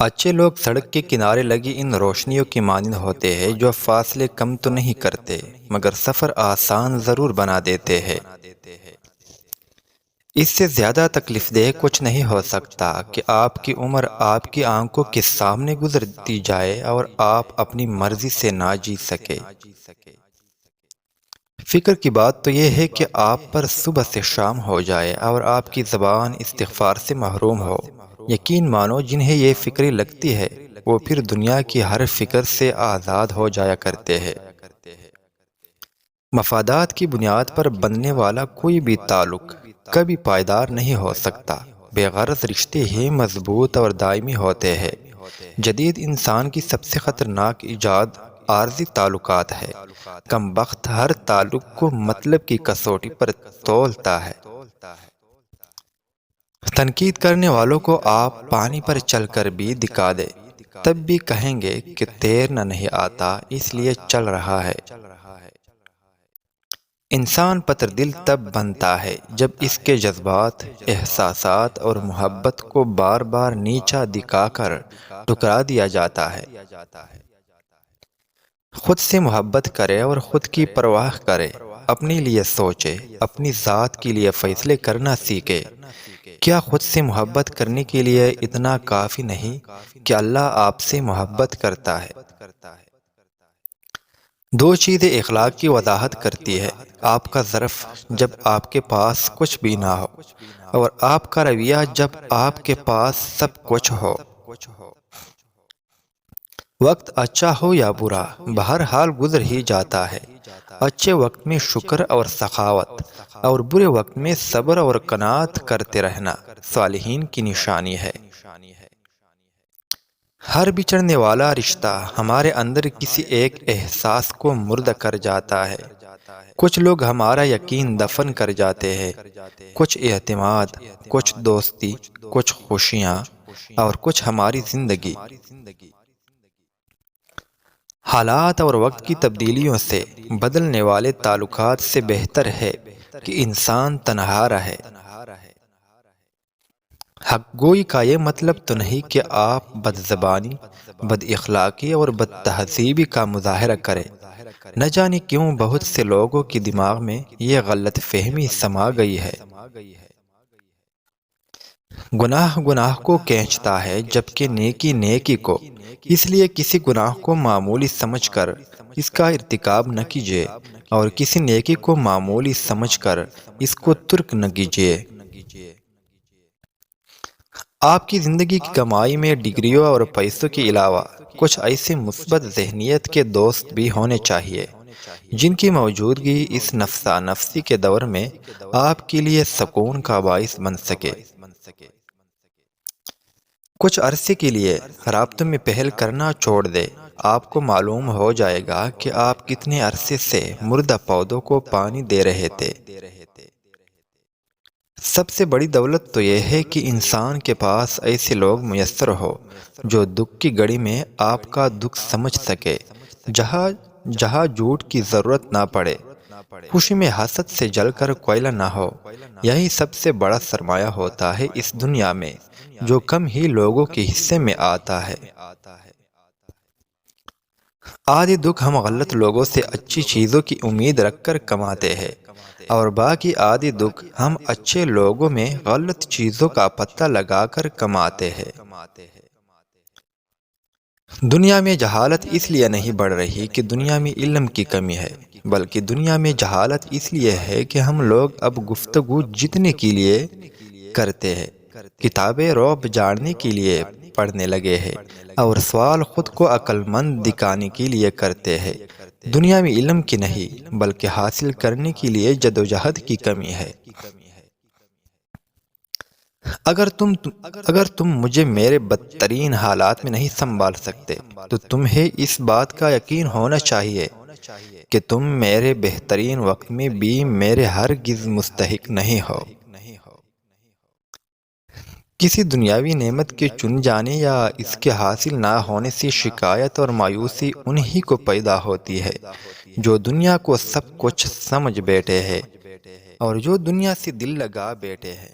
اچھے لوگ سڑک کے کنارے لگی ان روشنیوں کی مانند ہوتے ہیں جو فاصلے کم تو نہیں کرتے مگر سفر آسان ضرور بنا دیتے ہیں۔ اس سے زیادہ تکلیف دہ کچھ نہیں ہو سکتا کہ آپ کی عمر آپ کی آنکھوں کے سامنے گزرتی جائے اور آپ اپنی مرضی سے نہ جی سکے۔ فکر کی بات تو یہ ہے کہ آپ پر صبح سے شام ہو جائے اور آپ کی زبان استغفار سے محروم ہو۔ یقین مانو جنہیں یہ فکری لگتی ہے وہ پھر دنیا کی ہر فکر سے آزاد ہو جایا کرتے ہیں۔ مفادات کی بنیاد پر بننے والا کوئی بھی تعلق کبھی پائیدار نہیں ہو سکتا۔ بے غرض رشتے ہی مضبوط اور دائمی ہوتے ہیں۔ جدید انسان کی سب سے خطرناک ایجاد عارضی تعلقات ہے۔ کم بخت ہر تعلق کو مطلب کی کسوٹی پر تولتا ہے۔ تنقید کرنے والوں کو آپ پانی پر چل کر بھی دکھا دے تب بھی کہیں گے کہ تیرنا نہیں آتا اس لیے چل رہا ہے۔ انسان پتر دل تب بنتا ہے جب اس کے جذبات، احساسات اور محبت کو بار بار نیچا دکھا کر ٹھکرا دیا جاتا ہے۔ خود سے محبت کرے اور خود کی پرواہ کرے، اپنے لیے سوچے، اپنی ذات کے لیے فیصلے کرنا سیکھے۔ کیا خود سے محبت کرنے کے لیے اتنا کافی نہیں کہ اللہ آپ سے محبت کرتا ہے؟ دو چیزیں اخلاق کی وضاحت کرتی ہے: آپ کا ظرف جب آپ کے پاس کچھ بھی نہ ہو، اور آپ کا رویہ جب آپ کے پاس سب کچھ ہو۔ وقت اچھا ہو یا برا، بہرحال گزر ہی جاتا ہے۔ اچھے وقت میں شکر اور سخاوت، اور برے وقت میں صبر اور قناعت کرتے رہنا صالحین کی نشانی ہے۔ ہر بچھڑنے والا رشتہ ہمارے اندر کسی ایک احساس کو مردہ کر جاتا ہے۔ کچھ لوگ ہمارا یقین دفن کر جاتے ہیں، کچھ اعتماد، کچھ دوستی، کچھ خوشیاں، اور کچھ ہماری زندگی۔ حالات اور وقت کی تبدیلیوں سے بدلنے والے تعلقات سے بہتر ہے کہ انسان تنہا رہے۔ حق گوئی کا یہ مطلب تو نہیں کہ آپ بد زبانی، بد اخلاقی اور بد تہذیبی کا مظاہرہ کریں۔ نہ جانے کیوں بہت سے لوگوں کے دماغ میں یہ غلط فہمی سما گئی ہے۔ گناہ گناہ کو کھینچتا ہے جبکہ نیکی نیکی کو۔ اس لیے کسی گناہ کو معمولی سمجھ کر اس کا ارتکاب نہ کیجیے، اور کسی نیکی کو معمولی سمجھ کر اس کو ترک نہ کیجیے۔ آپ کی زندگی کی کمائی میں ڈگریوں اور پیسوں کے علاوہ کچھ ایسے مثبت ذہنیت کے دوست بھی ہونے چاہیے جن کی موجودگی اس نفسا نفسی کے دور میں آپ کے لیے سکون کا باعث بن سکے۔ کچھ عرصے کے لیے رابطوں میں پہل کرنا چھوڑ دے، آپ کو معلوم ہو جائے گا کہ آپ کتنے عرصے سے مردہ پودوں کو پانی دے رہے تھے۔ سب سے بڑی دولت تو یہ ہے کہ انسان کے پاس ایسے لوگ میسر ہو جو دکھ کی گھڑی میں آپ کا دکھ سمجھ سکے، جہاں جھوٹ کی ضرورت نہ پڑے، خوشی میں حسد سے جل کر کوئلہ نہ ہو۔ یہی سب سے بڑا سرمایہ ہوتا ہے اس دنیا میں، جو کم ہی لوگوں کے حصے میں آتا ہے۔ آدھی دکھ ہم غلط لوگوں سے اچھی چیزوں کی امید رکھ کر کماتے ہیں، اور باقی آدھی دکھ ہم اچھے لوگوں میں غلط چیزوں کا پتہ لگا کر کماتے ہیں۔ دنیا میں جہالت اس لیے نہیں بڑھ رہی کہ دنیا میں علم کی کمی ہے، بلکہ دنیا میں جہالت اس لیے ہے کہ ہم لوگ اب گفتگو جتنے کے لیے کرتے ہیں، کتابیں رعب جاڑنے کے لیے پڑھنے لگے ہیں، اور سوال خود کو عقل مند دکھانے کے لیے کرتے ہیں۔ دنیا میں علم کی نہیں بلکہ حاصل کرنے کے لیے جدوجہد کی کمی ہے۔ اگر تم مجھے میرے بدترین حالات میں نہیں سنبھال سکتے تو تمہیں اس بات کا یقین ہونا چاہیے کہ تم میرے بہترین وقت میں بھی میرے ہرگز مستحق نہیں ہو۔ کسی دنیاوی نعمت کے چن جانے یا اس کے حاصل نہ ہونے سے شکایت اور مایوسی انہی کو پیدا ہوتی ہے جو دنیا کو سب کچھ سمجھ بیٹھے ہیں اور جو دنیا سے دل لگا بیٹھے ہیں۔